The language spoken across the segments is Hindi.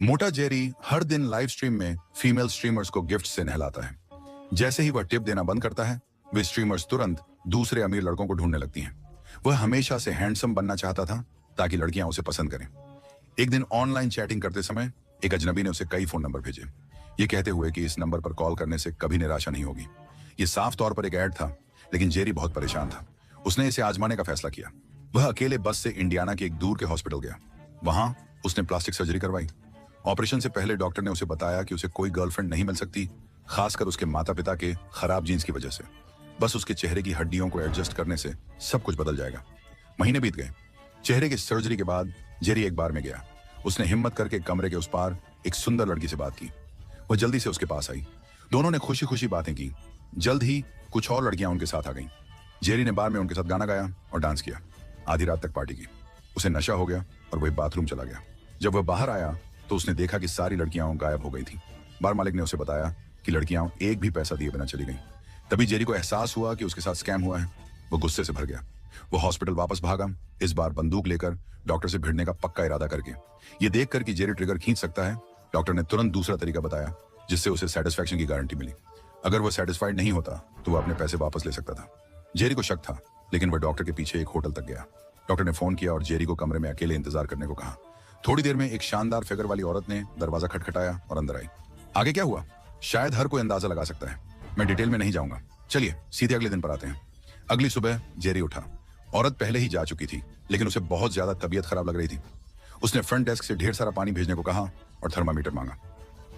मोटा जेरी हर दिन लाइव स्ट्रीम में फीमेल स्ट्रीमर्स को गिफ्ट से नहलाता है। जैसे ही वह टिप देना बंद करता है, वे स्ट्रीमर्स तुरंत दूसरे अमीर लड़कों को ढूंढने लगती हैं। वह हमेशा से हैंडसम बनना चाहता था ताकि लड़कियां उसे पसंद करें। एक दिन ऑनलाइन चैटिंग करते समय एक अजनबी ने उसे कई फोन नंबर भेजे, ये कहते हुए कि इस नंबर पर कॉल करने से कभी निराशा नहीं होगी। ये साफ तौर पर एक ऐड था, लेकिन जेरी बहुत परेशान था। उसने इसे आजमाने का फैसला किया। वह अकेले बस से इंडियाना के एक दूर के हॉस्पिटल गया। वहां उसने प्लास्टिक सर्जरी करवाई। ऑपरेशन से पहले डॉक्टर ने उसे बताया कि उसे कोई गर्लफ्रेंड नहीं मिल सकती, खासकर उसके माता पिता के खराब जीन्स की वजह से। बस उसके चेहरे की हड्डियों को एडजस्ट करने से सब कुछ बदल जाएगा। महीने बीत गए। चेहरे की सर्जरी के बाद जेरी एक बार में गया। उसने हिम्मत करके कमरे के उस पार एक सुंदर लड़की से बात की। वह जल्दी से उसके पास आई। दोनों ने खुशी खुशी बातें की। जल्द ही कुछ और लड़कियां उनके साथ आ गईं। जेरी ने बार में उनके साथ गाना गाया और डांस किया। आधी रात तक पार्टी की। उसे नशा हो गया और वह बाथरूम चला गया। जब वह बाहर आया तो उसने देखा कि सारी लड़कियां गायब हो गई थी। बार मालिक ने उसे बताया कि लड़कियां एक भी पैसा दिए बिना चली गईं। तभी जेरी को एहसास हुआ कि उसके साथ स्कैम हुआ है। वो गुस्से से भर गया। वो हॉस्पिटल वापस भागा, इस बार बंदूक लेकर, डॉक्टर से भिड़ने का पक्का इरादा करके। ये देखकर कि जेरी ट्रिगर खींच सकता है, डॉक्टर ने तुरंत दूसरा तरीका बताया जिससे उसे सेटिस्फैक्शन की गारंटी मिली। अगर वो सेटिस्फाइड नहीं होता तो वो अपने पैसे वापस ले सकता था। जेरी को शक था, लेकिन वह डॉक्टर के पीछे एक होटल तक गया। डॉक्टर ने फोन किया और जेरी को कमरे में अकेले इंतजार करने को कहा। थोड़ी देर में एक शानदार फिगर वाली औरत ने दरवाजा खटखटाया और अंदर आई। आगे क्या हुआ शायद हर कोई अंदाजा लगा सकता है। मैं डिटेल में नहीं जाऊंगा, चलिए सीधे अगले दिन पर आते हैं। अगली सुबह जेरी उठा। औरत पहले ही जा चुकी थी, लेकिन उसे बहुत ज्यादा तबीयत खराब लग रही थी। उसने फ्रंट डेस्क से ढेर सारा पानी भेजने को कहा और थर्मामीटर मांगा।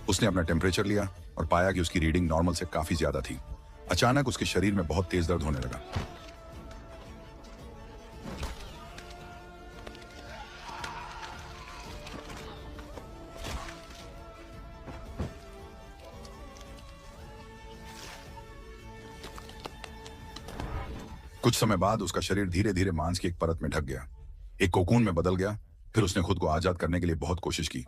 उसने अपना टेम्परेचर लिया और पाया कि उसकी रीडिंग नॉर्मल से काफी ज्यादा थी। अचानक उसके शरीर में बहुत तेज दर्द होने लगा। कुछ समय बाद उसका शरीर धीरे धीरे मांस की एक परत में ढक गया, एक कोकून में बदल गया। फिर उसने खुद को आजाद करने के लिए बहुत कोशिश की।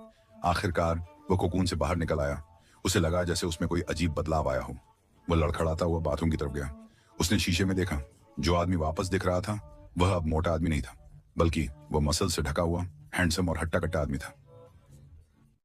आखिरकार वो कोकून से बाहर निकल आया। उसे लगा जैसे उसमें कोई अजीब बदलाव आया हो। वह लड़खड़ाता हुआ बाथरूम की तरफ गया। उसने शीशे में देखा, जो आदमी वापस दिख रहा था वह अब मोटा आदमी नहीं था, बल्कि वह मसल से ढका हुआ हैंडसम और हट्टा कट्टा आदमी था।